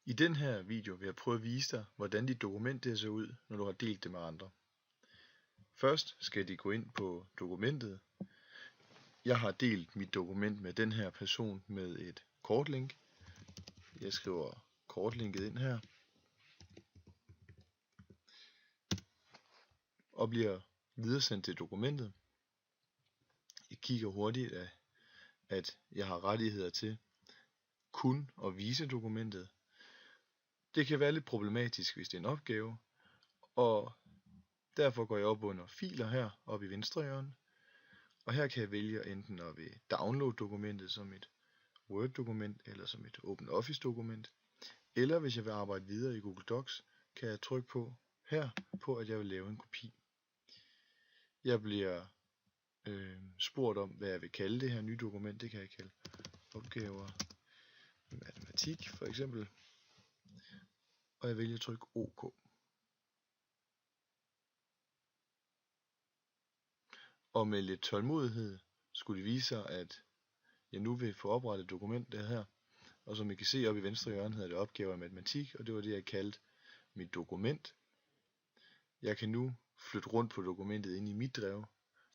I den her video vil jeg prøve at vise dig, hvordan dit dokument ser ud, når du har delt det med andre. Først skal de gå ind på dokumentet. Jeg har delt mit dokument med den her person med et kortlink. Jeg skriver kortlinket ind her. Og bliver videresendt til dokumentet. Jeg kigger hurtigt, at jeg har rettigheder til kun at vise dokumentet. Det kan være lidt problematisk, hvis det er en opgave, og derfor går jeg op under filer her, oppe i venstre hjørne. Og her kan jeg vælge enten at vil downloade dokumentet som et Word-dokument eller som et OpenOffice-dokument. Eller hvis jeg vil arbejde videre i Google Docs, kan jeg trykke på her, på at jeg vil lave en kopi. Jeg bliver spurgt om, hvad jeg vil kalde det her nye dokument. Det kan jeg kalde opgaver matematik for eksempel. Og jeg vælger at trykke OK. Og med lidt tålmodighed skulle det vise sig, at jeg nu vil få oprettet et dokument der her. Og som I kan se oppe i venstre hjørne hedder det opgaver i matematik, og det var det jeg kaldte mit dokument. Jeg kan nu flytte rundt på dokumentet ind i mit drev,